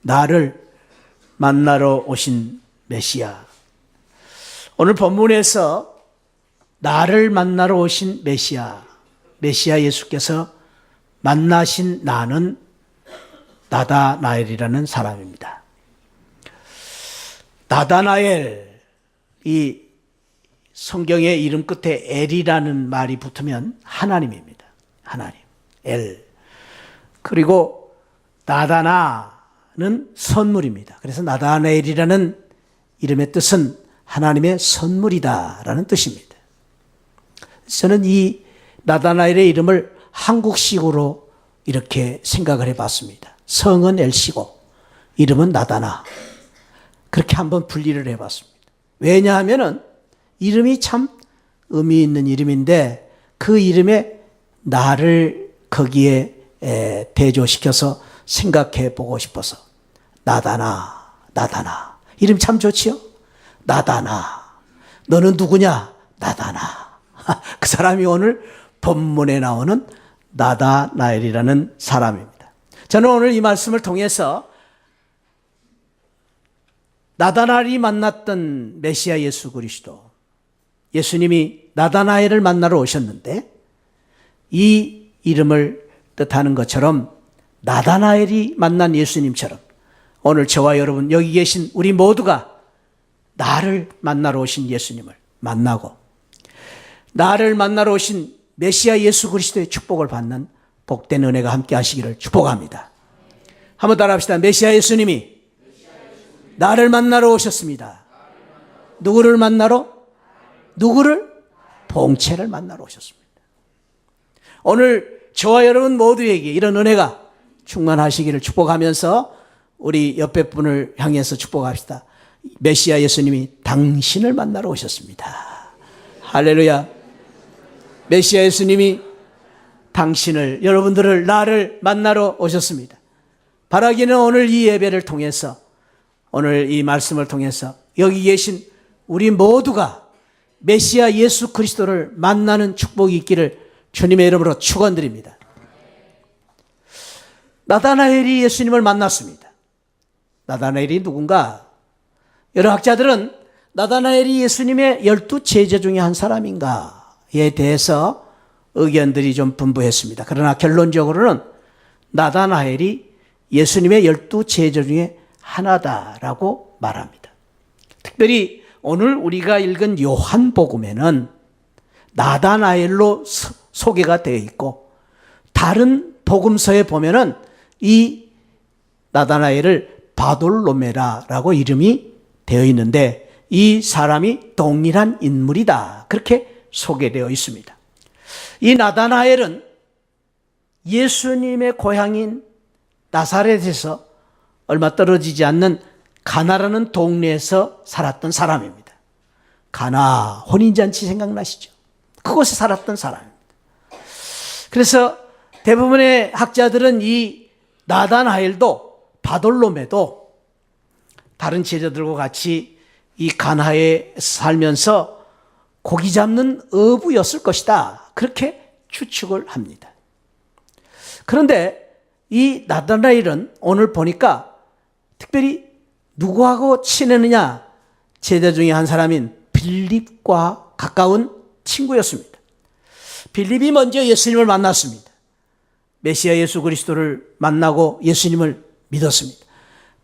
나를 만나러 오신 메시아. 오늘 본문에서 나를 만나러 오신 메시아 예수께서 만나신 나는 나다나엘이라는 사람입니다. 나다나엘, 이 성경의 이름 끝에 엘이라는 말이 붙으면 하나님입니다. 하나님, 엘. 그리고 나다나는 선물입니다. 그래서 나다나엘이라는 이름의 뜻은 하나님의 선물이다라는 뜻입니다. 저는 이 나다나엘의 이름을 한국식으로 이렇게 생각을 해봤습니다. 성은 엘씨고 이름은 나다나. 그렇게 한번 분리를 해봤습니다. 왜냐하면은 이름이 참 의미 있는 이름인데 그 이름에 나를 거기에 대조시켜서 생각해 보고 싶어서 나다나. 이름 참 좋지요? 나다나. 너는 누구냐? 나다나. 그 사람이 오늘 본문에 나오는 나다나엘이라는 사람입니다. 저는 오늘 이 말씀을 통해서 나다나엘이 만났던 메시아 예수 그리스도, 예수님이 나다나엘을 만나러 오셨는데 이 이름을 뜻하는 것처럼 나다나엘이 만난 예수님처럼 오늘 저와 여러분 여기 계신 우리 모두가 나를 만나러 오신 예수님을 만나고 나를 만나러 오신 메시아 예수 그리스도의 축복을 받는 복된 은혜가 함께 하시기를 축복합니다. 한번 따라합시다. 메시아 예수님이 나를 만나러 오셨습니다. 누구를 만나러? 누구를? 봉체를 만나러 오셨습니다. 오늘 저와 여러분 모두에게 이런 은혜가 충만하시기를 축복하면서 우리 옆에 분을 향해서 축복합시다. 메시아 예수님이 당신을 만나러 오셨습니다. 할렐루야. 메시아 예수님이 당신을, 여러분들을, 나를 만나러 오셨습니다. 바라기는 오늘 이 예배를 통해서, 오늘 이 말씀을 통해서 여기 계신 우리 모두가 메시아 예수 그리스도를 만나는 축복이 있기를 주님의 이름으로 축원드립니다. 나다나엘이 예수님을 만났습니다. 나다나엘이 누군가? 여러 학자들은 나다나엘이 예수님의 12 제자 중에 한 사람인가에 대해서 의견들이 좀 분분했습니다. 그러나 결론적으로는 나다나엘이 예수님의 12 제자 중에 하나다라고 말합니다. 특별히 오늘 우리가 읽은 요한복음에는 나다나엘로 소개가 되어 있고 다른 복음서에 보면은 이 나다나엘을 바돌로메라라고 이름이 되어 있는데 이 사람이 동일한 인물이다. 그렇게 소개되어 있습니다. 이 나다나엘은 예수님의 고향인 나사렛에서 얼마 떨어지지 않는 가나라는 동네에서 살았던 사람입니다. 가나 혼인잔치 생각나시죠? 그곳에 살았던 사람입니다. 그래서 대부분의 학자들은 이 나다나엘도 바돌로메도 다른 제자들과 같이 이 가나에 살면서 고기 잡는 어부였을 것이다. 그렇게 추측을 합니다. 그런데 이 나다나엘은 오늘 보니까 특별히 누구하고 친했느냐? 제자 중에 한 사람인 빌립과 가까운 친구였습니다. 빌립이 먼저 예수님을 만났습니다. 메시아 예수 그리스도를 만나고 예수님을 믿었습니다.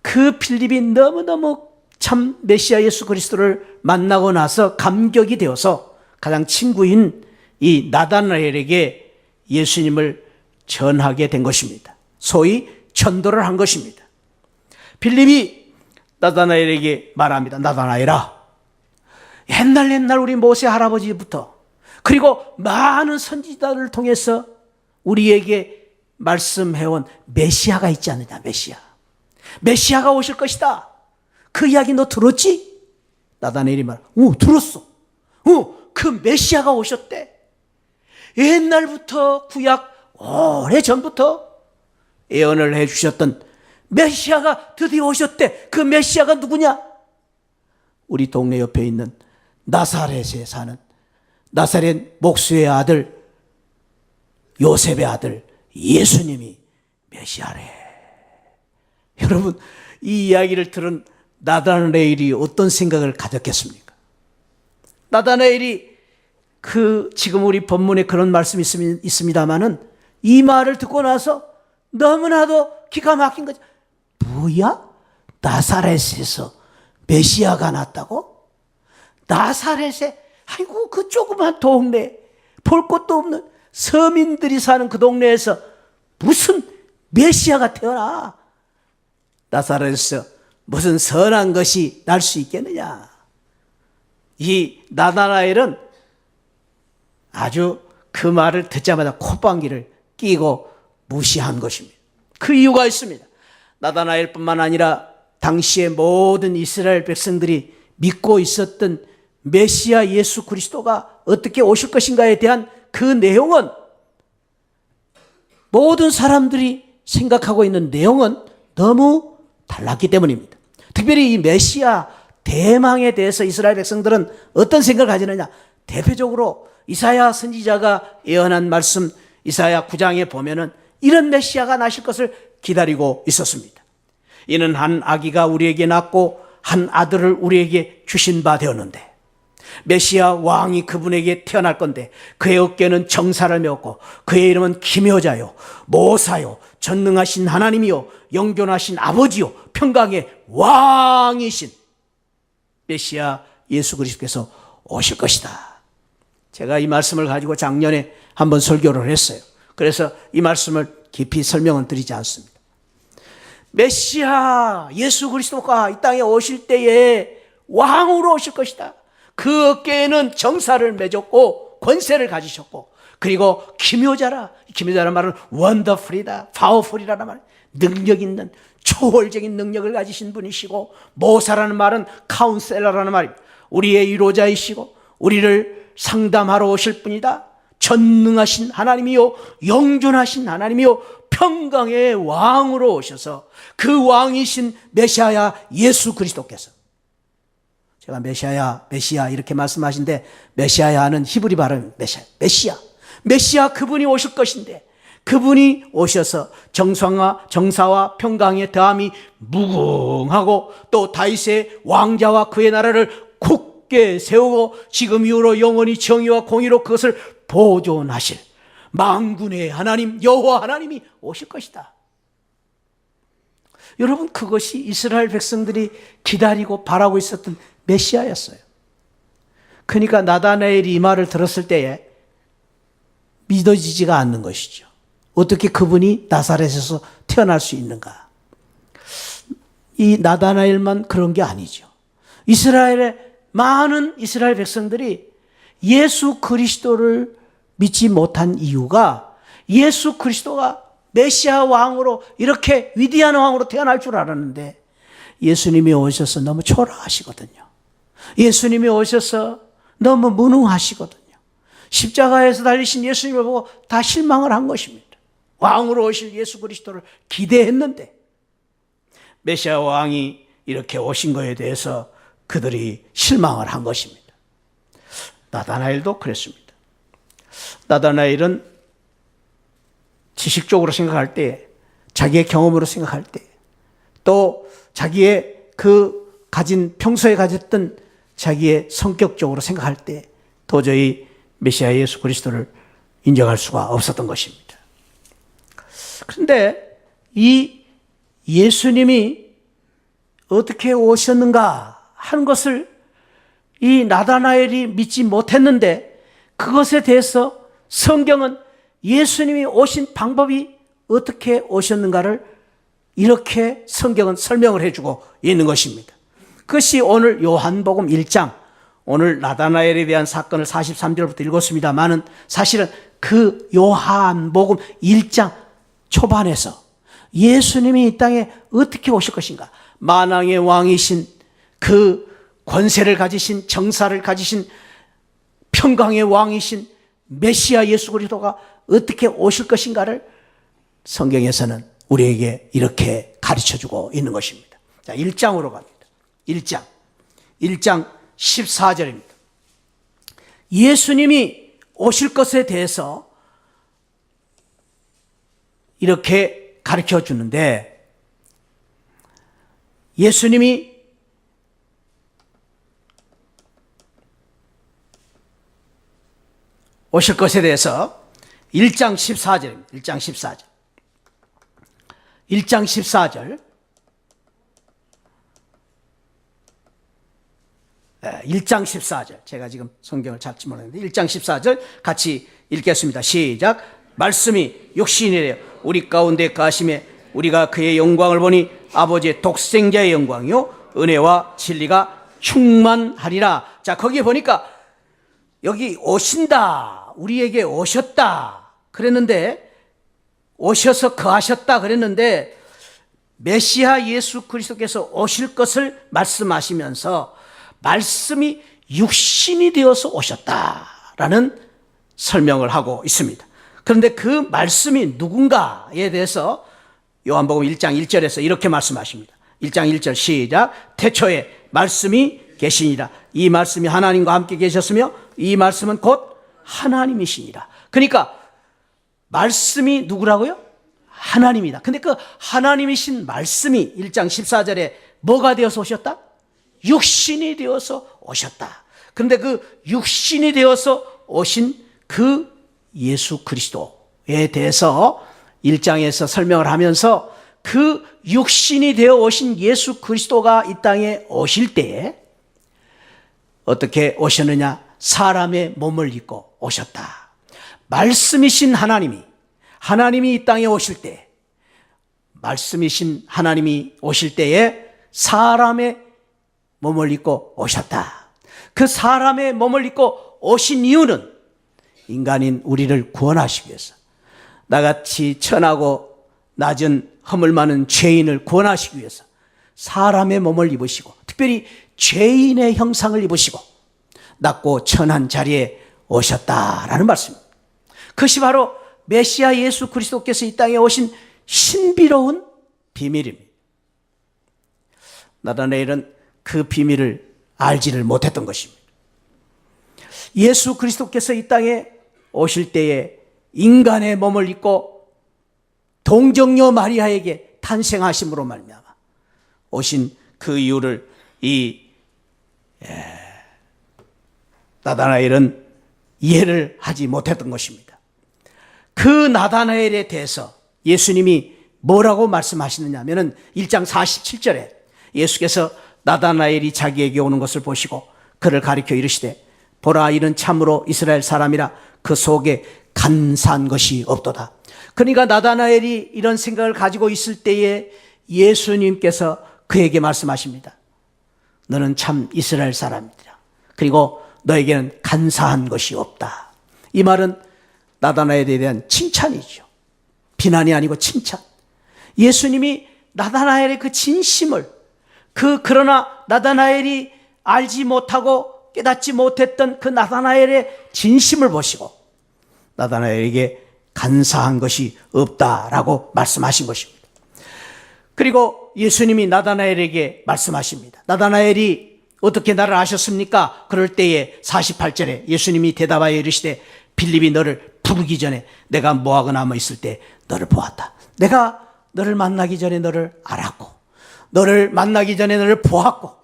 그 빌립이 너무너무 참 메시아 예수 그리스도를 만나고 나서 감격이 되어서 가장 친구인 이 나다나엘에게 예수님을 전하게 된 것입니다. 소위 전도를 한 것입니다. 빌립이 나다나엘에게 말합니다. 나다나엘아, 옛날 우리 모세 할아버지부터 그리고 많은 선지자들을 통해서 우리에게 말씀해온 메시아가 있지 않느냐. 메시아가 오실 것이다. 그 이야기 너 들었지? 나다나엘이 들었어. 그 메시아가 오셨대. 옛날부터 구약 오래전부터 예언을 해주셨던 메시아가 드디어 오셨대. 그 메시아가 누구냐? 우리 동네 옆에 있는 나사렛에 사는 나사렛 목수의 아들 요셉의 아들 예수님이 메시아래. 여러분, 이 이야기를 들은 나다나엘이 어떤 생각을 가졌겠습니까? 나다나엘이 지금 우리 본문에 그런 말씀이 있습니다만은 이 말을 듣고 나서 너무나도 기가 막힌 거죠. 뭐야? 나사렛에서 메시아가 났다고? 나사렛에, 아이고, 그 조그만 동네, 볼 것도 없는 서민들이 사는 그 동네에서 무슨 메시아가 태어나? 나사렛에서 무슨 선한 것이 날 수 있겠느냐? 이 나다나엘은 아주 그 말을 듣자마자 콧방귀를 끼고 무시한 것입니다. 그 이유가 있습니다. 나다나엘뿐만 아니라 당시의 모든 이스라엘 백성들이 믿고 있었던 메시아 예수 그리스도가 어떻게 오실 것인가에 대한 그 내용은, 모든 사람들이 생각하고 있는 내용은 너무 달랐기 때문입니다. 특별히 이 메시아 대망에 대해서 이스라엘 백성들은 어떤 생각을 가지느냐? 대표적으로 이사야 선지자가 예언한 말씀 이사야 9장에 보면은 이런 메시아가 나실 것을 기다리고 있었습니다. 이는 한 아기가 우리에게 낳고 한 아들을 우리에게 주신 바 되었는데, 메시아 왕이 그분에게 태어날 건데 그의 어깨는 정사를 메었고 그의 이름은 기묘자요 모사요 전능하신 하나님이요 영존하신 아버지요 평강의 왕이신 메시아 예수 그리스도께서 오실 것이다. 제가 이 말씀을 가지고 작년에 한번 설교를 했어요. 그래서 이 말씀을 깊이 설명은 드리지 않습니다. 메시아 예수 그리스도가 이 땅에 오실 때에 왕으로 오실 것이다. 그 어깨에는 정사를 맺었고 권세를 가지셨고, 그리고 기묘자라, 기묘자라는 말은 원더풀이다, 파워풀이라는 말, 능력 있는 초월적인 능력을 가지신 분이시고, 모사라는 말은 카운셀러라는 말입니다. 우리의 위로자이시고 우리를 상담하러 오실 분이다. 전능하신 하나님이요 영존하신 하나님이요 평강의 왕으로 오셔서 그 왕이신 메시아 예수 그리스도께서, 제가 메시아 이렇게 말씀하신데, 메시아는 히브리 발음 메시아 그분이 오실 것인데, 그분이 오셔서 정사와 평강의 다함이 무궁하고 또 다윗의 왕자와 그의 나라를 굳게 세우고 지금 이후로 영원히 정의와 공의로 그것을 보존하실 만군의 하나님 여호와 하나님이 오실 것이다. 여러분, 그것이 이스라엘 백성들이 기다리고 바라고 있었던 메시아였어요. 그러니까 나다나엘이 이 말을 들었을 때에 믿어지지가 않는 것이죠. 어떻게 그분이 나사렛에서 태어날 수 있는가? 이 나다나엘만 그런 게 아니죠. 이스라엘의 많은 이스라엘 백성들이 예수 그리스도를 믿지 못한 이유가, 예수 그리스도가 메시아 왕으로 이렇게 위대한 왕으로 태어날 줄 알았는데 예수님이 오셔서 너무 초라하시거든요. 예수님이 오셔서 너무 무능하시거든요. 십자가에서 달리신 예수님을 보고 다 실망을 한 것입니다. 왕으로 오실 예수 그리스도를 기대했는데 메시아 왕이 이렇게 오신 것에 대해서 그들이 실망을 한 것입니다. 나다나엘도 그랬습니다. 나다나엘은 지식적으로 생각할 때, 자기의 경험으로 생각할 때, 또 자기의 평소에 가졌던 자기의 성격적으로 생각할 때 도저히 메시아 예수 그리스도를 인정할 수가 없었던 것입니다. 그런데 이 예수님이 어떻게 오셨는가 하는 것을 이 나다나엘이 믿지 못했는데, 그것에 대해서 성경은 예수님이 오신 방법이 어떻게 오셨는가를 이렇게 성경은 설명을 해주고 있는 것입니다. 그것이 오늘 요한복음 1장, 오늘 나다나엘에 대한 사건을 43절부터 읽었습니다만은 사실은 그 요한복음 1장 초반에서 예수님이 이 땅에 어떻게 오실 것인가, 만왕의 왕이신 그 권세를 가지신, 정사를 가지신 평강의 왕이신 메시아 예수 그리스도가 어떻게 오실 것인가를 성경에서는 우리에게 이렇게 가르쳐주고 있는 것입니다. 자, 1장으로 갑니다. 1장 14절입니다. 예수님이 오실 것에 대해서 이렇게 가르쳐 주는데, 예수님이 오실 것에 대해서 1장 14절입니다. 1장 14절. 1장 14절. 1장 14절. 제가 지금 성경을 찾지 못했는데 1장 14절 같이 읽겠습니다. 시작. 말씀이 육신이 되어 우리 가운데 가심에 우리가 그의 영광을 보니 아버지의 독생자의 영광이요 은혜와 진리가 충만하리라. 자, 거기에 보니까 여기 오신다, 우리에게 오셨다 그랬는데, 오셔서 거하셨다 그랬는데, 메시아 예수 그리스도께서 오실 것을 말씀하시면서 말씀이 육신이 되어서 오셨다라는 설명을 하고 있습니다. 그런데 그 말씀이 누군가에 대해서 요한복음 1장 1절에서 이렇게 말씀하십니다. 1장 1절 시작. 태초에 말씀이 계시니라. 이 말씀이 하나님과 함께 계셨으며 이 말씀은 곧 하나님이시니라. 그러니까 말씀이 누구라고요? 하나님이다. 근데 그 하나님이신 말씀이 1장 14절에 뭐가 되어서 오셨다? 육신이 되어서 오셨다. 그런데 그 육신이 되어서 오신 그 예수 그리스도에 대해서 1장에서 설명을 하면서 그 육신이 되어 오신 예수 그리스도가 이 땅에 오실 때에 어떻게 오셨느냐? 사람의 몸을 입고 오셨다. 말씀이신 하나님이 이 땅에 오실 때, 말씀이신 하나님이 오실 때에 사람의 몸을 입고 오셨다. 그 사람의 몸을 입고 오신 이유는 인간인 우리를 구원하시기 위해서, 나같이 천하고 낮은 허물 많은 죄인을 구원하시기 위해서 사람의 몸을 입으시고, 특별히 죄인의 형상을 입으시고 낮고 천한 자리에 오셨다라는 말씀입니다. 그것이 바로 메시아 예수 그리스도께서 이 땅에 오신 신비로운 비밀입니다. 나다나엘은 그 비밀을 알지를 못했던 것입니다. 예수 그리스도께서 이 땅에 오실 때에 인간의 몸을 입고 동정녀 마리아에게 탄생하심으로 말미암아 오신 그 이유를 이 나다나엘은 이해를 하지 못했던 것입니다. 그 나다나엘에 대해서 예수님이 뭐라고 말씀하시느냐 하면은 1장 47절에 예수께서 나다나엘이 자기에게 오는 것을 보시고 그를 가리켜 이르시되 보라, 이는 참으로 이스라엘 사람이라 그 속에 간사한 것이 없도다. 그러니까 나다나엘이 이런 생각을 가지고 있을 때에 예수님께서 그에게 말씀하십니다. 너는 참 이스라엘 사람이라. 그리고 너에게는 간사한 것이 없다. 이 말은 나다나엘에 대한 칭찬이죠. 비난이 아니고 칭찬. 예수님이 나다나엘의 그 진심을, 그러나 나다나엘이 알지 못하고 깨닫지 못했던 그 나다나엘의 진심을 보시고 나다나엘에게 간사한 것이 없다라고 말씀하신 것입니다. 그리고 예수님이 나다나엘에게 말씀하십니다. 나다나엘이 어떻게 나를 아셨습니까? 그럴 때에 48절에 예수님이 대답하여 이르시되 빌립이 너를 부르기 전에 내가 모하고 남아 있을 때 너를 보았다. 내가 너를 만나기 전에 너를 알았고, 너를 만나기 전에 너를 보았고,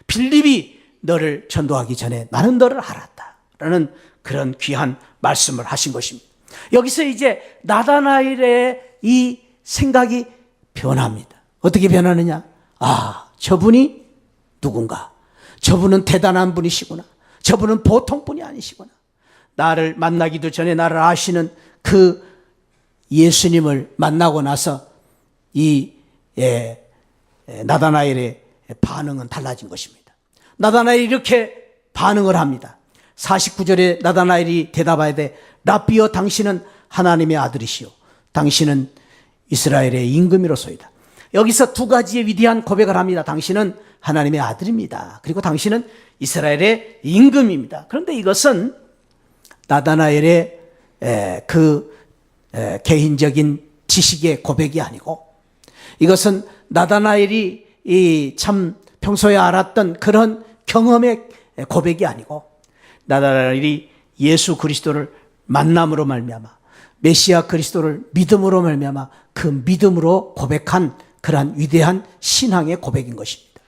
빌립이 너를 전도하기 전에 나는 너를 알았다 라는 그런 귀한 말씀을 하신 것입니다. 여기서 이제 나다나엘의 이 생각이 변합니다. 어떻게 변하느냐? 아, 저분이 누군가? 저분은 대단한 분이시구나. 저분은 보통 분이 아니시구나. 나를 만나기도 전에 나를 아시는 그 예수님을 만나고 나서 이 나다나엘의 반응은 달라진 것입니다. 나다나엘이 이렇게 반응을 합니다. 49절에 나다나엘이 대답하여 돼 라비여, 당신은 하나님의 아들이시오. 당신은 이스라엘의 임금이로소이다. 여기서 두 가지의 위대한 고백을 합니다. 당신은 하나님의 아들입니다. 그리고 당신은 이스라엘의 임금입니다. 그런데 이것은 나다나엘의 개인적인 지식의 고백이 아니고, 이것은 나다나엘이 참 평소에 알았던 그런 경험의 고백이 아니고, 나다나엘이 예수 그리스도를 만남으로 말미암아 메시아 그리스도를 믿음으로 말미암아 그 믿음으로 고백한 그러한 위대한 신앙의 고백인 것입니다.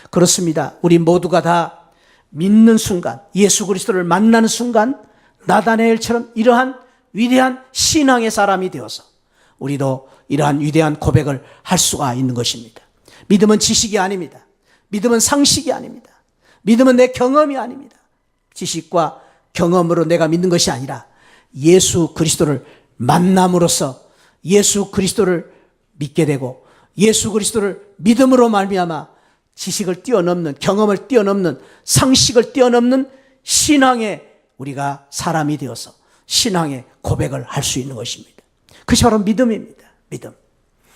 그렇습니다. 우리 모두가 다 믿는 순간, 예수 그리스도를 만나는 순간 나다나엘처럼 이러한 위대한 신앙의 사람이 되어서 우리도 이러한 위대한 고백을 할 수가 있는 것입니다. 믿음은 지식이 아닙니다. 믿음은 상식이 아닙니다. 믿음은 내 경험이 아닙니다. 지식과 경험으로 내가 믿는 것이 아니라 예수 그리스도를 만남으로써 예수 그리스도를 믿게 되고 예수 그리스도를 믿음으로 말미암아 지식을 뛰어넘는, 경험을 뛰어넘는, 상식을 뛰어넘는 신앙의 우리가 사람이 되어서 신앙의 고백을 할 수 있는 것입니다. 그것이 바로 믿음입니다. 믿음.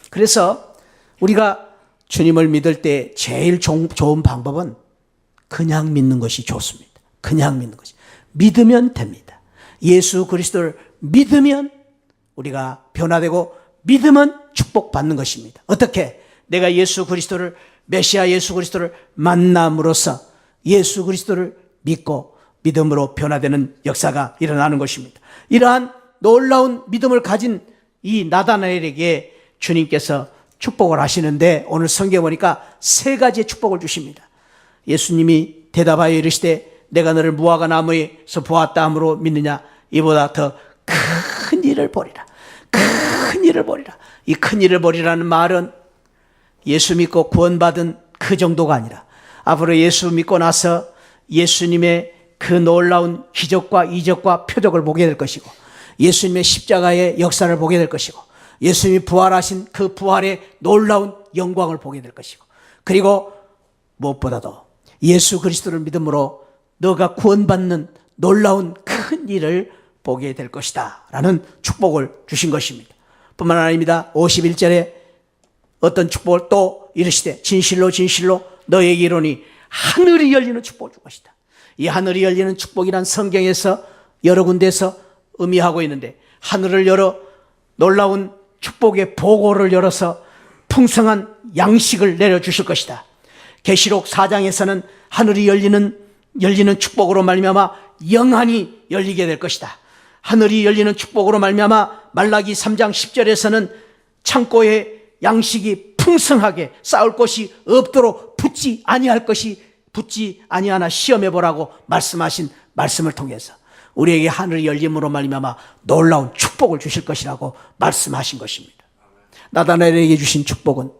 그래서 우리가 주님을 믿을 때 제일 좋은 방법은 그냥 믿는 것이 좋습니다. 그냥 믿는 것이. 믿으면 됩니다. 예수 그리스도를 믿으면 우리가 변화되고 믿으면 축복받는 것입니다. 어떻게? 내가 예수 그리스도를, 메시아 예수 그리스도를 만남으로써 예수 그리스도를 믿고 믿음으로 변화되는 역사가 일어나는 것입니다. 이러한 놀라운 믿음을 가진 이 나다나엘에게 주님께서 축복을 하시는데 오늘 성경에 보니까 세 가지의 축복을 주십니다. 예수님이 대답하여 이르시되 내가 너를 무화과 나무에서 보았다 함으로 믿느냐? 이보다 더 큰 일을 보리라. 큰 일을 보리라. 이 큰 일을 보리라는 말은 예수 믿고 구원받은 그 정도가 아니라 앞으로 예수 믿고 나서 예수님의 그 놀라운 기적과 이적과 표적을 보게 될 것이고 예수님의 십자가의 역사를 보게 될 것이고 예수님이 부활하신 그 부활의 놀라운 영광을 보게 될 것이고 그리고 무엇보다도 예수 그리스도를 믿음으로 너가 구원받는 놀라운 큰 일을 보게 될 것이다 라는 축복을 주신 것입니다. 뿐만 아닙니다. 51절에 어떤 축복을 또 이르시되 진실로 진실로 너에게 이르노니 하늘이 열리는 축복을 줄 것이다. 이 하늘이 열리는 축복이란 성경에서 여러 군데에서 의미하고 있는데 하늘을 열어 놀라운 축복의 보고를 열어서 풍성한 양식을 내려주실 것이다. 계시록 4장에서는 하늘이 열리는 축복으로 말미암아 영안이 열리게 될 것이다. 하늘이 열리는 축복으로 말미암아 말라기 3장 10절에서는 창고에 양식이 풍성하게 쌓을 것이 없도록 붙지 아니하나 시험해 보라고 말씀하신 말씀을 통해서 우리에게 하늘이 열림으로 말미암아 놀라운 축복을 주실 것이라고 말씀하신 것입니다. 나다나엘에게 주신 축복은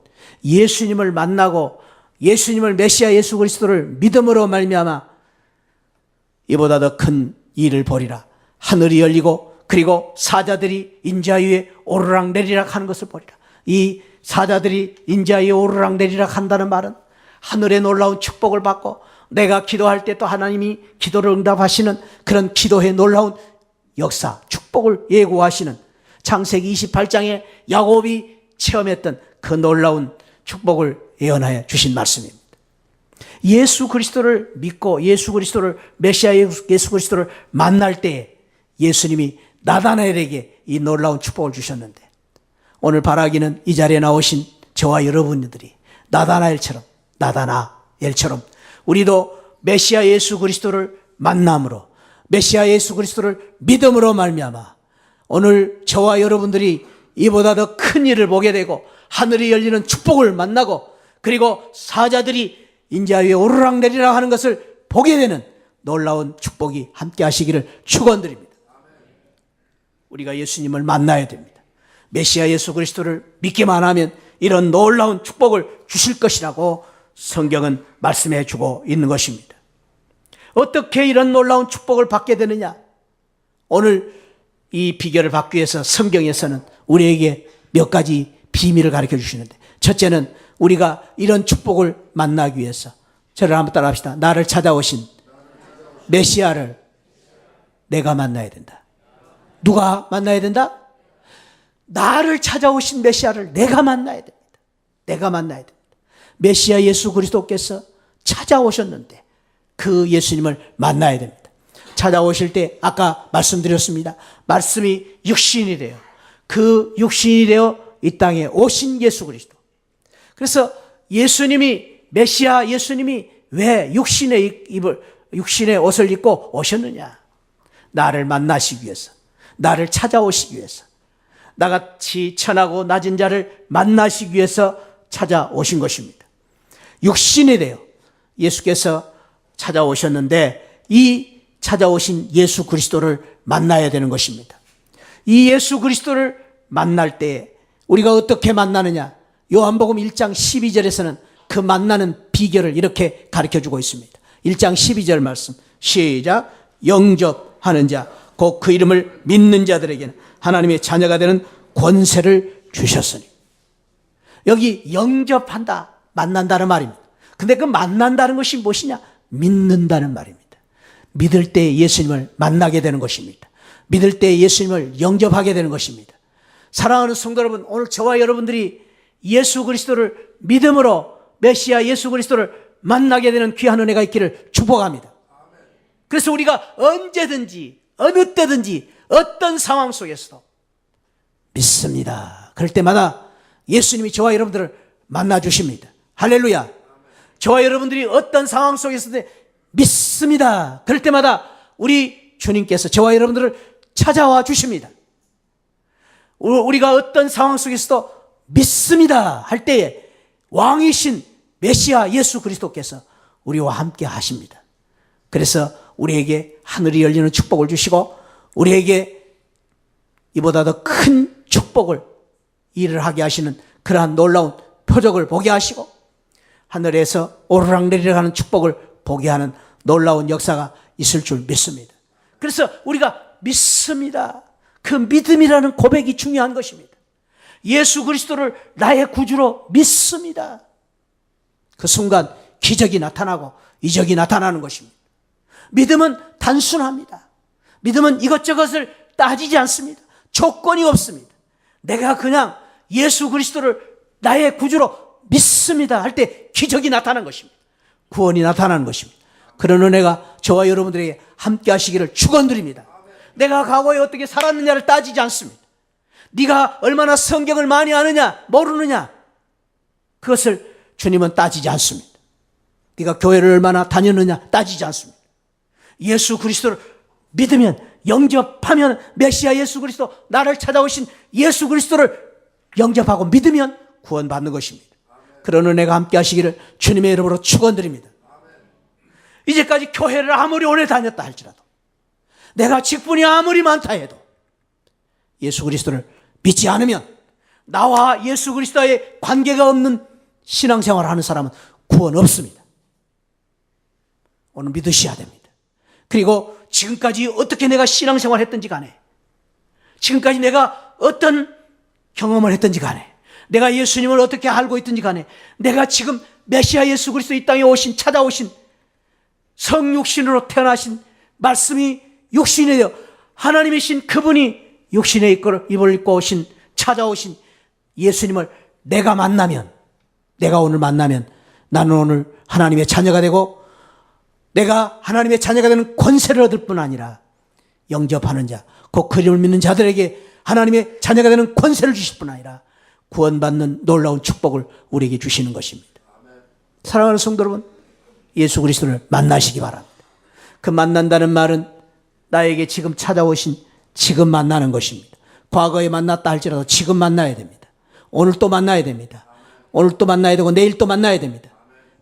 예수님을 만나고 예수님을 메시아 예수 그리스도를 믿음으로 말미암아 이보다 더 큰 일을 보리라. 하늘이 열리고 그리고 사자들이 인자 위에 오르락 내리락 하는 것을 보리라. 이 사자들이 인자 위에 오르락 내리락 한다는 말은 하늘의 놀라운 축복을 받고 내가 기도할 때 또 하나님이 기도를 응답하시는 그런 기도의 놀라운 역사, 축복을 예고하시는 창세기 28장에 야곱이 체험했던 그 놀라운 축복을 예언하여 주신 말씀입니다. 예수 그리스도를 믿고 예수 그리스도를 메시아 예수 그리스도를 만날 때에 예수님이 나다나엘에게 이 놀라운 축복을 주셨는데 오늘 바라기는 이 자리에 나오신 저와 여러분들이 나다나엘처럼 우리도 메시아 예수 그리스도를 만남으로 메시아 예수 그리스도를 믿음으로 말미암아 오늘 저와 여러분들이 이보다 더 큰 일을 보게 되고 하늘이 열리는 축복을 만나고 그리고 사자들이 인자 위에 오르락 내리락 하는 것을 보게 되는 놀라운 축복이 함께 하시기를 축원드립니다. 우리가 예수님을 만나야 됩니다. 메시아 예수 그리스도를 믿기만 하면 이런 놀라운 축복을 주실 것이라고 성경은 말씀해 주고 있는 것입니다. 어떻게 이런 놀라운 축복을 받게 되느냐? 오늘 이 비결을 받기 위해서 성경에서는 우리에게 몇 가지 비밀을 가르쳐 주시는데 첫째는 우리가 이런 축복을 만나기 위해서 저를 한번 따라 합시다. 나를 찾아오신 메시아를 내가 만나야 된다. 누가 만나야 된다? 나를 찾아오신 메시아를 내가 만나야 됩니다. 내가 만나야 됩니다. 메시아 예수 그리스도께서 찾아오셨는데 그 예수님을 만나야 됩니다. 찾아오실 때 아까 말씀드렸습니다. 말씀이 육신이 되어 그 육신이 되어 이 땅에 오신 예수 그리스도. 그래서 예수님이 메시아 예수님이 왜 육신의 옷을 입고 오셨느냐? 나를 만나시기 위해서, 나를 찾아오시기 위해서, 나같이 천하고 낮은 자를 만나시기 위해서 찾아오신 것입니다. 육신이 되어 예수께서 찾아오셨는데 이 찾아오신 예수 그리스도를 만나야 되는 것입니다. 이 예수 그리스도를 만날 때 우리가 어떻게 만나느냐? 요한복음 1장 12절에서는 그 만나는 비결을 이렇게 가르쳐주고 있습니다. 1장 12절 말씀 시작. 영접하는 자 곧 그 이름을 믿는 자들에게는 하나님의 자녀가 되는 권세를 주셨으니. 여기 영접한다, 만난다는 말입니다. 근데 그 만난다는 것이 무엇이냐? 믿는다는 말입니다. 믿을 때 예수님을 만나게 되는 것입니다. 믿을 때 예수님을 영접하게 되는 것입니다. 사랑하는 성도 여러분, 오늘 저와 여러분들이 예수 그리스도를 믿음으로 메시아 예수 그리스도를 만나게 되는 귀한 은혜가 있기를 축복합니다. 그래서 우리가 언제든지 어느 때든지 어떤 상황 속에서도 믿습니다. 그럴 때마다 예수님이 저와 여러분들을 만나주십니다. 할렐루야. 저와 여러분들이 어떤 상황 속에서도 믿습니다. 그럴 때마다 우리 주님께서 저와 여러분들을 찾아와 주십니다. 우리가 어떤 상황 속에서도 믿습니다 할 때에 왕이신 메시아 예수 그리스도께서 우리와 함께 하십니다. 그래서 우리에게 하늘이 열리는 축복을 주시고 우리에게 이보다 더 큰 축복을 일을 하게 하시는 그러한 놀라운 표적을 보게 하시고 하늘에서 오르락내리락 하는 축복을 보게 하는 놀라운 역사가 있을 줄 믿습니다. 그래서 우리가 믿습니다. 그 믿음이라는 고백이 중요한 것입니다. 예수 그리스도를 나의 구주로 믿습니다. 그 순간 기적이 나타나고 이적이 나타나는 것입니다. 믿음은 단순합니다. 믿음은 이것저것을 따지지 않습니다. 조건이 없습니다. 내가 그냥 예수 그리스도를 나의 구주로 믿습니다 할 때 기적이 나타나는 것입니다. 구원이 나타나는 것입니다. 그런 은혜가 저와 여러분들에게 함께 하시기를 축원드립니다. 내가 과거에 어떻게 살았느냐를 따지지 않습니다. 네가 얼마나 성경을 많이 아느냐 모르느냐 그것을 주님은 따지지 않습니다. 네가 교회를 얼마나 다녔느냐 따지지 않습니다. 예수 그리스도를 믿으면 영접하면 메시아 예수 그리스도 나를 찾아오신 예수 그리스도를 영접하고 믿으면 구원받는 것입니다. 그런 은혜가 함께 하시기를 주님의 이름으로 축원드립니다. 이제까지 교회를 아무리 오래 다녔다 할지라도 내가 직분이 아무리 많다 해도 예수 그리스도를 믿지 않으면 나와 예수 그리스도의 관계가 없는 신앙생활을 하는 사람은 구원 없습니다. 오늘 믿으셔야 됩니다. 그리고 지금까지 어떻게 내가 신앙생활을 했든지 간에 지금까지 내가 어떤 경험을 했든지 간에 내가 예수님을 어떻게 알고 있든지 간에 내가 지금 메시아 예수 그리스도 이 땅에 찾아오신 성육신으로 태어나신 말씀이 육신이 되어 하나님이신 그분이 육신의 입을 입고 오신 찾아오신 예수님을 내가 오늘 만나면 나는 오늘 하나님의 자녀가 되고 내가 하나님의 자녀가 되는 권세를 얻을 뿐 아니라 영접하는 자, 곧 그 이름을 믿는 자들에게 하나님의 자녀가 되는 권세를 주실 뿐 아니라 구원받는 놀라운 축복을 우리에게 주시는 것입니다. 사랑하는 성도 여러분, 예수 그리스도를 만나시기 바랍니다. 그 만난다는 말은 나에게 지금 찾아오신 지금 만나는 것입니다. 과거에 만났다 할지라도 지금 만나야 됩니다. 오늘 또 만나야 됩니다. 오늘 또 만나야 되고 내일 또 만나야 됩니다.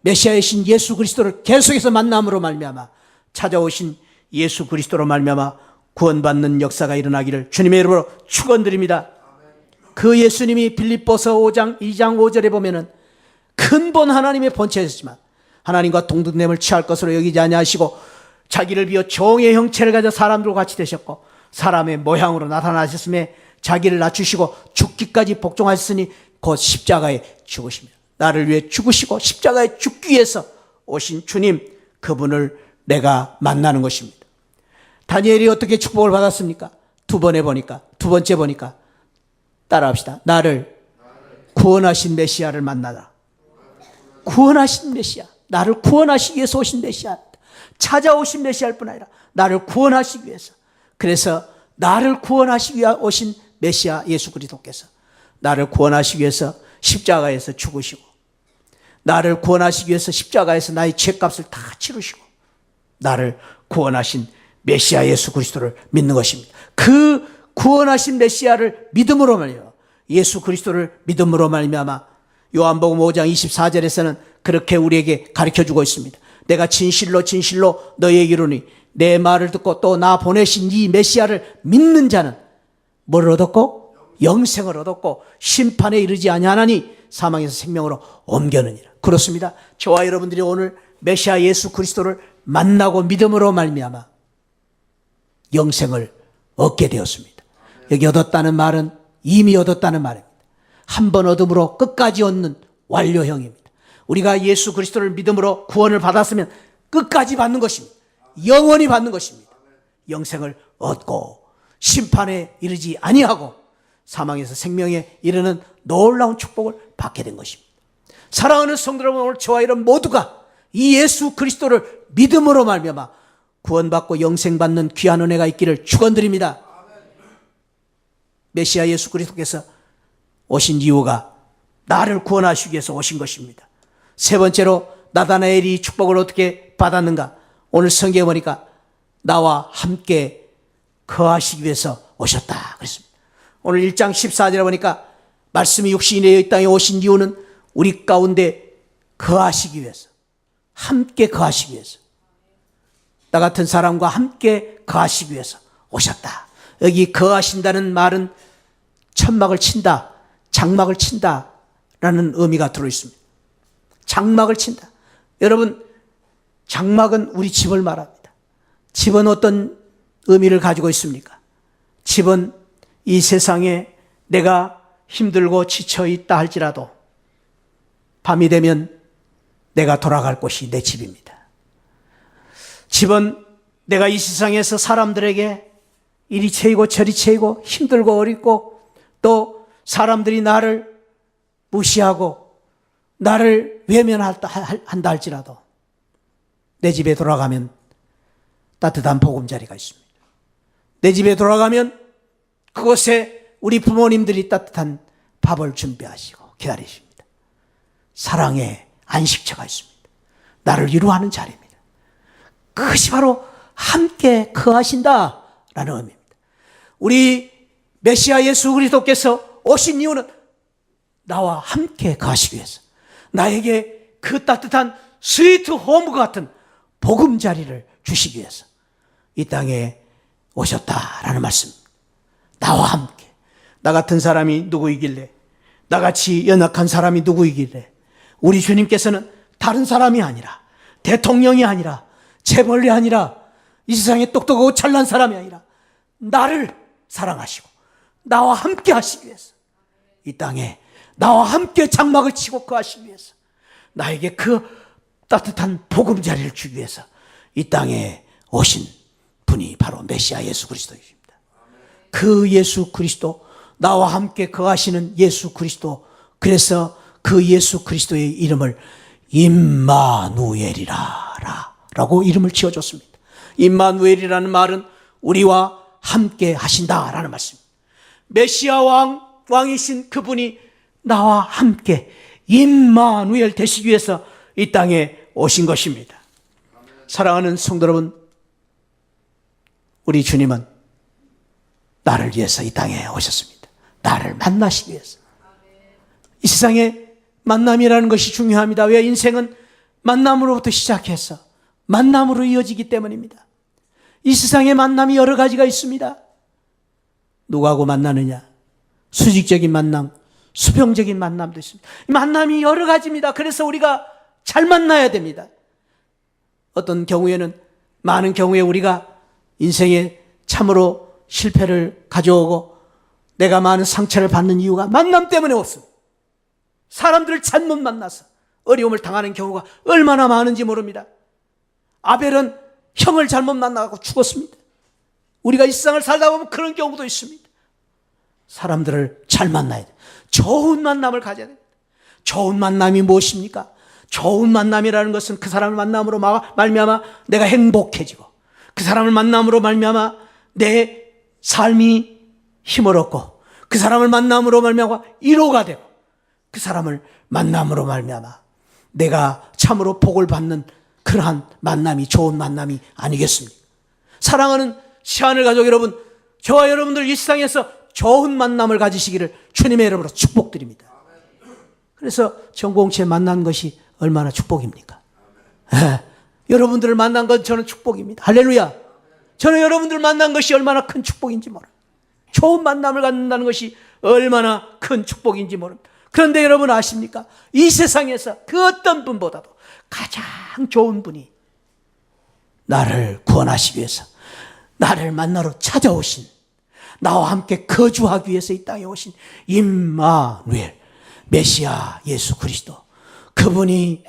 메시아이신 예수 그리스도를 계속해서 만남으로 말미암아 찾아오신 예수 그리스도로 말미암아 구원받는 역사가 일어나기를 주님의 이름으로 축원드립니다. 그 예수님이 빌립보서 5장 2장 5절에 보면은 근본 하나님의 본체였지만 하나님과 동등됨을 취할 것으로 여기지 아니하시고 자기를 비워 종의 형체를 가져 사람들과 같이 되셨고 사람의 모양으로 나타나셨음에 자기를 낮추시고 죽기까지 복종하셨으니 곧 십자가에 죽으십니다. 나를 위해 죽으시고 십자가에 죽기 위해서 오신 주님, 그분을 내가 만나는 것입니다. 다니엘이 어떻게 축복을 받았습니까? 두 번째 보니까 따라합시다. 나를 구원하신 메시아를 만나라. 구원하신 메시아, 나를 구원하시기 위해서 오신 메시아, 찾아오신 메시아일 뿐 아니라 나를 구원하시기 위해서, 그래서 나를 구원하시기 위해 오신 메시아 예수 그리스도께서 나를 구원하시기 위해서 십자가에서 죽으시고 나를 구원하시기 위해서 십자가에서 나의 죄값을 다 치르시고 나를 구원하신 메시아 예수 그리스도를 믿는 것입니다. 그 구원하신 메시아를 믿음으로 말미암아 예수 그리스도를 믿음으로 말미암아 요한복음 5장 24절에서는 그렇게 우리에게 가르쳐주고 있습니다. 내가 진실로 진실로 너희에게 이르노니 내 말을 듣고 또 나 보내신 이 메시아를 믿는 자는 뭘 얻었고? 영생을 얻었고 심판에 이르지 아니하나니 사망에서 생명으로 옮겨느니라. 그렇습니다. 저와 여러분들이 오늘 메시아 예수 그리스도를 만나고 믿음으로 말미암아 영생을 얻게 되었습니다. 여기 얻었다는 말은 이미 얻었다는 말입니다. 한 번 얻음으로 끝까지 얻는 완료형입니다. 우리가 예수 그리스도를 믿음으로 구원을 받았으면 끝까지 받는 것입니다. 영원히 받는 것입니다. 영생을 얻고 심판에 이르지 아니하고 사망에서 생명에 이르는 놀라운 축복을 받게 된 것입니다. 사랑하는 성도 여러분, 오늘 저와 여러분 모두가 이 예수 그리스도를 믿음으로 말미암아 구원받고 영생받는 귀한 은혜가 있기를 축원드립니다. 메시아 예수 그리스도께서 오신 이유가 나를 구원하시기 위해서 오신 것입니다. 세 번째로 나다나엘이 축복을 어떻게 받았는가? 오늘 성경에 보니까 나와 함께 거하시기 위해서 오셨다 그랬습니다. 오늘 1장 14절에 보니까 말씀이 육신이 되어 이 땅에 오신 이유는 우리 가운데 거하시기 위해서, 함께 거하시기 위해서, 나 같은 사람과 함께 거하시기 위해서 오셨다. 여기 거하신다는 말은 천막을 친다, 장막을 친다 라는 의미가 들어있습니다. 장막을 친다. 여러분, 장막은 우리 집을 말합니다. 집은 어떤 의미를 가지고 있습니까? 집은 이 세상에 내가 힘들고 지쳐있다 할지라도 밤이 되면 내가 돌아갈 곳이 내 집입니다. 집은 내가 이 세상에서 사람들에게 이리 채이고 저리 채이고 힘들고 어렵고 또 사람들이 나를 무시하고 나를 외면한다 할지라도 내 집에 돌아가면 따뜻한 보금자리가 있습니다. 내 집에 돌아가면 그곳에 우리 부모님들이 따뜻한 밥을 준비하시고 기다리십니다. 사랑의 안식처가 있습니다. 나를 위로하는 자리입니다. 그것이 바로 함께 거하신다라는 의미입니다. 우리 메시아 예수 그리스도께서 오신 이유는 나와 함께 거하시기 위해서, 나에게 그 따뜻한 스위트 홈 같은 보금자리를 주시기 위해서 이 땅에 오셨다라는 말씀입니다. 나와 함께. 나 같은 사람이 누구이길래, 나같이 연약한 사람이 누구이길래 우리 주님께서는 다른 사람이 아니라, 대통령이 아니라, 재벌이 아니라, 이 세상에 똑똑하고 잘난 사람이 아니라 나를 사랑하시고 나와 함께 하시기 위해서 이 땅에 나와 함께 장막을 치고 거하시기 위해서, 나에게 그 따뜻한 보금자리를 주기 위해서 이 땅에 오신 분이 바로 메시아 예수 그리스도이십니다. 그 예수 그리스도, 나와 함께 거하시는 예수 그리스도, 그래서 그 예수 그리스도의 이름을 임마누엘이라 라고 이름을 지어줬습니다. 임마누엘이라는 말은 우리와 함께 하신다라는 말씀입니다. 메시아 왕이신 그분이 나와 함께 임마누엘 되시기 위해서 이 땅에 오신 것입니다. 사랑하는 성도 여러분, 우리 주님은 나를 위해서 이 땅에 오셨습니다. 나를 만나시기 위해서. 이 세상에 만남이라는 것이 중요합니다. 왜? 인생은 만남으로부터 시작해서 만남으로 이어지기 때문입니다. 이 세상에 만남이 여러 가지가 있습니다. 누구하고 만나느냐? 수직적인 만남, 수평적인 만남도 있습니다. 만남이 여러 가지입니다. 그래서 우리가 잘 만나야 됩니다. 어떤 경우에는, 많은 경우에 우리가 인생에 참으로 실패를 가져오고 내가 많은 상처를 받는 이유가 만남 때문에 왔습니다. 사람들을 잘못 만나서 어려움을 당하는 경우가 얼마나 많은지 모릅니다. 아벨은 형을 잘못 만나고 죽었습니다. 우리가 이 세상을 살다 보면 그런 경우도 있습니다. 사람들을 잘 만나야 돼요. 좋은 만남을 가져야 됩니다. 좋은 만남이 무엇입니까? 좋은 만남이라는 것은 그 사람을 만남으로 말미암아 내가 행복해지고, 그 사람을 만남으로 말미암아 내 삶이 힘을 얻고, 그 사람을 만남으로 말미암아 위로가 되고, 그 사람을 만남으로 말미암아 내가 참으로 복을 받는 그러한 만남이 좋은 만남이 아니겠습니까? 사랑하는 시한을 가족 여러분, 저와 여러분들 이 세상에서 좋은 만남을 가지시기를 주님의 이름으로 축복드립니다. 그래서 전공체 만난 것이 얼마나 축복입니까? 여러분들을 만난 건 저는 축복입니다. 할렐루야. 저는 여러분들 만난 것이 얼마나 큰 축복인지 모릅니다. 좋은 만남을 갖는다는 것이 얼마나 큰 축복인지 모릅니다. 그런데 여러분 아십니까? 이 세상에서 그 어떤 분보다도 가장 좋은 분이 나를 구원하시기 위해서 나를 만나러 찾아오신, 나와 함께 거주하기 위해서 이 땅에 오신 임마누엘, 메시아 예수 그리스도, 그분이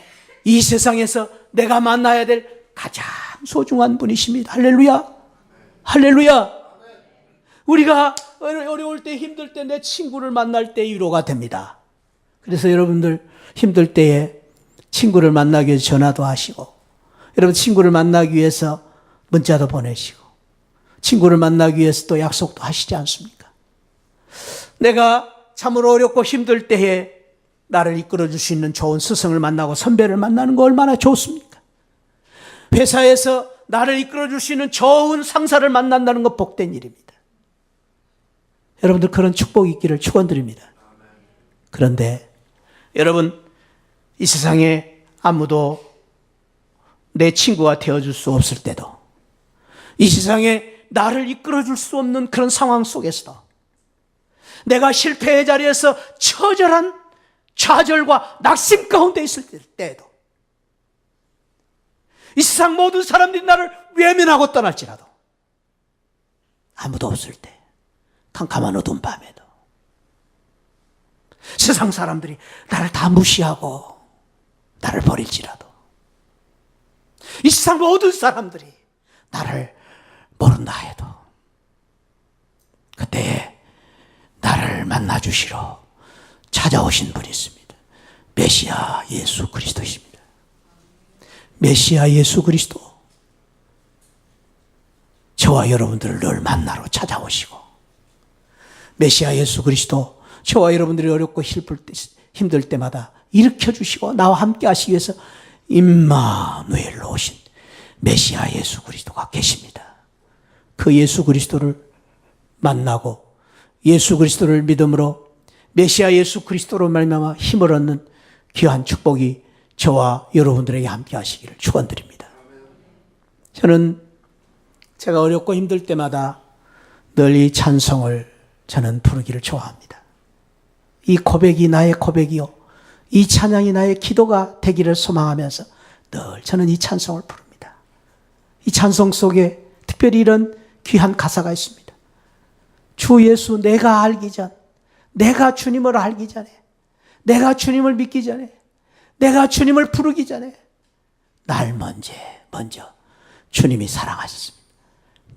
이 세상에서 내가 만나야 될 가장 소중한 분이십니다. 할렐루야. 할렐루야. 우리가 어려울 때, 힘들 때 내 친구를 만날 때 위로가 됩니다. 그래서 여러분들 힘들 때에 친구를 만나기 위해서 전화도 하시고, 여러분 친구를 만나기 위해서 문자도 보내시고, 친구를 만나기 위해서 또 약속도 하시지 않습니까? 내가 참으로 어렵고 힘들 때에 나를 이끌어줄 수 있는 좋은 스승을 만나고 선배를 만나는 거 얼마나 좋습니까? 회사에서 나를 이끌어줄 수 있는 좋은 상사를 만난다는 거 복된 일입니다. 여러분들 그런 축복이 있기를 축원드립니다. 그런데 여러분, 이 세상에 아무도 내 친구가 되어줄 수 없을 때도, 이 세상에 나를 이끌어줄 수 없는 그런 상황 속에서도, 내가 실패의 자리에서 처절한 좌절과 낙심 가운데 있을 때에도, 이 세상 모든 사람들이 나를 외면하고 떠날지라도, 아무도 없을 때, 캄캄한 어두운 밤에도, 세상 사람들이 나를 다 무시하고 나를 버릴지라도, 이 세상 모든 사람들이 나를 모른다 해도, 그때에 나를 만나주시러 찾아오신 분이 있습니다. 메시아 예수 그리스도이십니다. 메시아 예수 그리스도, 저와 여러분들을 늘 만나러 찾아오시고, 메시아 예수 그리스도, 저와 여러분들이 어렵고 힘들 때마다 일으켜주시고 나와 함께 하시기 위해서 임마누엘로 오신 메시아 예수 그리스도가 계십니다. 그 예수 그리스도를 만나고 예수 그리스도를 믿음으로 메시아 예수 그리스도로 말미암아 힘을 얻는 귀한 축복이 저와 여러분들에게 함께 하시기를 축원드립니다. 저는 제가 어렵고 힘들 때마다 늘 이 찬송을 저는 부르기를 좋아합니다. 이 고백이 나의 고백이요, 이 찬양이 나의 기도가 되기를 소망하면서 늘 저는 이 찬송을 부릅니다. 이 찬송 속에 특별히 이런 귀한 가사가 있습니다. 주 예수 내가 알기 전, 내가 주님을 알기 전에, 내가 주님을 믿기 전에, 내가 주님을 부르기 전에 날 먼저 주님이 사랑하셨습니다.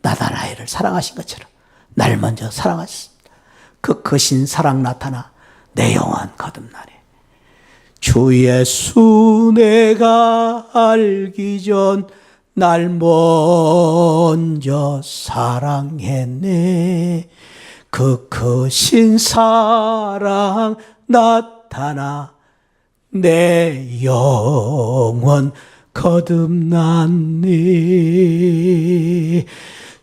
나다나엘을 사랑하신 것처럼 날 먼저 사랑하셨습니다. 그 크신 사랑 나타나 내 영혼 거듭나네. 주 예수 내가 알기 전 날 먼저 사랑했네. 그 크신 사랑 나타나 내 영혼 거듭났네.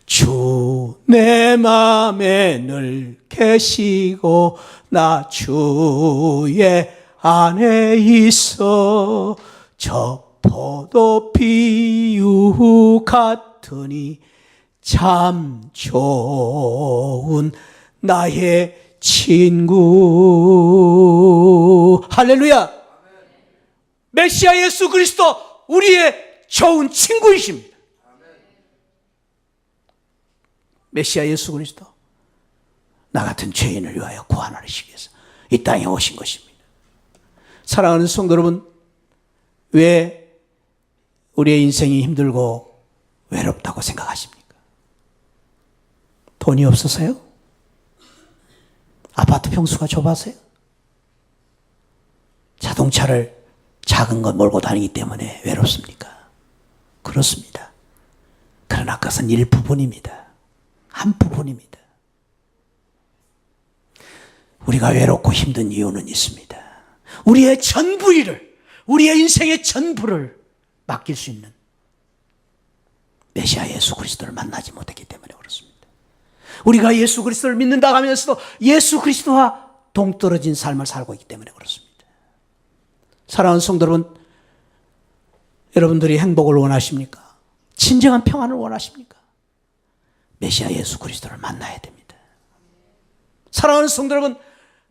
주 내 맘에 늘 계시고 나 주의 안에 있어. 저 포도 비유 같으니 참 좋은 나의 친구. 할렐루야. 메시아 예수 그리스도 우리의 좋은 친구이십니다. 메시아 예수 그리스도 나 같은 죄인을 위하여 구원하시기 위해서 이 땅에 오신 것입니다. 사랑하는 성도 여러분, 왜 우리의 인생이 힘들고 외롭다고 생각하십니까? 돈이 없어서요? 아파트 평수가 좁아서요? 자동차를 작은 거 몰고 다니기 때문에 외롭습니까? 그렇습니다. 그러나 그것은 일부분입니다. 한 부분입니다. 우리가 외롭고 힘든 이유는 있습니다. 우리의 전부일을, 우리의 인생의 전부를 맡길 수 있는 메시아 예수 그리스도를 만나지 못했기 때문에 그렇습니다. 우리가 예수 그리스도를 믿는다 하면서도 예수 그리스도와 동떨어진 삶을 살고 있기 때문에 그렇습니다. 사랑하는 성도 여러분, 여러분들이 행복을 원하십니까? 진정한 평안을 원하십니까? 메시아 예수 그리스도를 만나야 됩니다. 사랑하는 성도 여러분,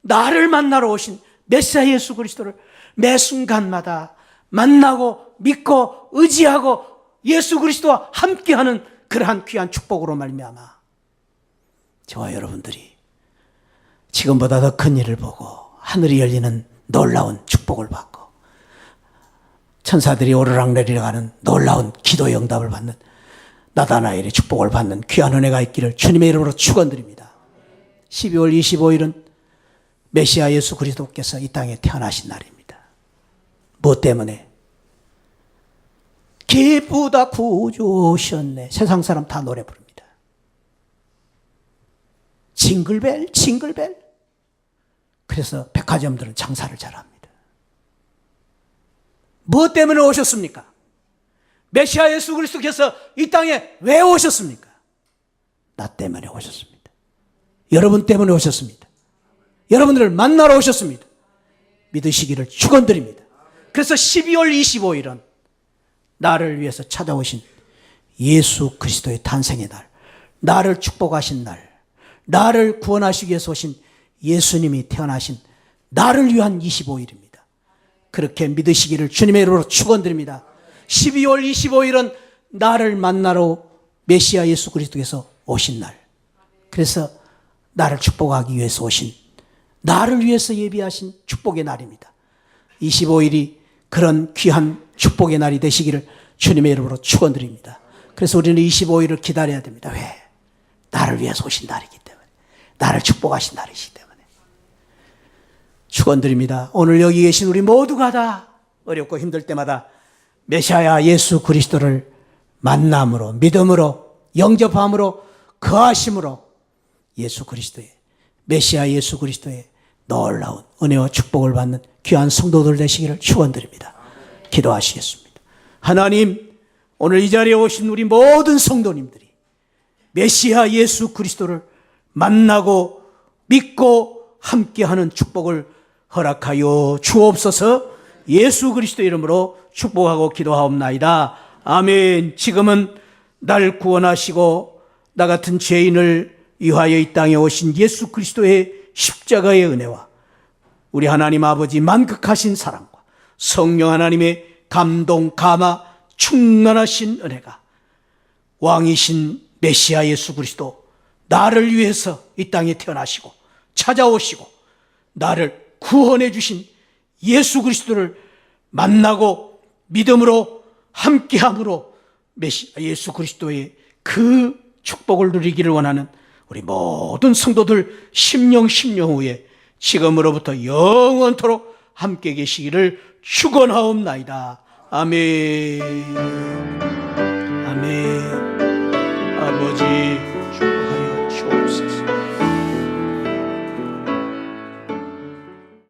나를 만나러 오신 메시아 예수 그리스도를 매 순간마다 만나고 믿고 의지하고 예수 그리스도와 함께하는 그러한 귀한 축복으로 말미암아 저와 여러분들이 지금보다 더 큰 일을 보고 하늘이 열리는 놀라운 축복을 받고 천사들이 오르락내리락하는 놀라운 기도의 응답을 받는 나다나엘의 축복을 받는 귀한 은혜가 있기를 주님의 이름으로 축원드립니다. 12월 25일은 메시아 예수 그리스도께서 이 땅에 태어나신 날입니다. 무엇 때문에? 기쁘다 구주 오셨네. 세상 사람 다 노래 부릅니다. 징글벨 징글벨. 그래서 백화점들은 장사를 잘합니다. 무엇 때문에 오셨습니까? 메시아 예수 그리스도께서 이 땅에 왜 오셨습니까? 나 때문에 오셨습니다. 여러분 때문에 오셨습니다. 여러분들을 만나러 오셨습니다. 믿으시기를 축원드립니다. 그래서 12월 25일은 나를 위해서 찾아오신 예수 그리스도의 탄생의 날, 나를 축복하신 날, 나를 구원하시기 위해서 오신 예수님이 태어나신 나를 위한 25일입니다. 그렇게 믿으시기를 주님의 이름으로 축원드립니다. 12월 25일은 나를 만나러 메시아 예수 그리스도께서 오신 날, 그래서 나를 축복하기 위해서 오신, 나를 위해서 예비하신 축복의 날입니다. 25일이 그런 귀한 축복의 날이 되시기를 주님의 이름으로 축원드립니다. 그래서 우리는 25일을 기다려야 됩니다. 왜? 나를 위해서 오신 날이기 때문에, 나를 축복하신 날이기 때문에. 축원드립니다. 오늘 여기 계신 우리 모두가 다 어렵고 힘들 때마다 메시아 예수 그리스도를 만남으로, 믿음으로, 영접함으로, 거하심으로 예수 그리스도의, 메시아 예수 그리스도의 놀라운 은혜와 축복을 받는 귀한 성도들 되시기를 축원드립니다. 기도하시겠습니다. 하나님, 오늘 이 자리에 오신 우리 모든 성도님들이 메시아 예수 그리스도를 만나고 믿고 함께하는 축복을 허락하여 주옵소서. 예수 그리스도 이름으로 축복하고 기도하옵나이다. 아멘. 지금은 날 구원하시고 나 같은 죄인을 위하여 이 땅에 오신 예수 그리스도의 십자가의 은혜와 우리 하나님 아버지 만극하신 사랑과 성령 하나님의 감동, 감화, 충만하신 은혜가 왕이신 메시아 예수 그리스도, 나를 위해서 이 땅에 태어나시고 찾아오시고 나를 구원해 주신 예수 그리스도를 만나고 믿음으로 함께함으로 메시아 예수 그리스도의 그 축복을 누리기를 원하는 우리 모든 성도들 심령 후에 지금으로부터 영원토록 함께 계시기를 축원하옵나이다. 아멘.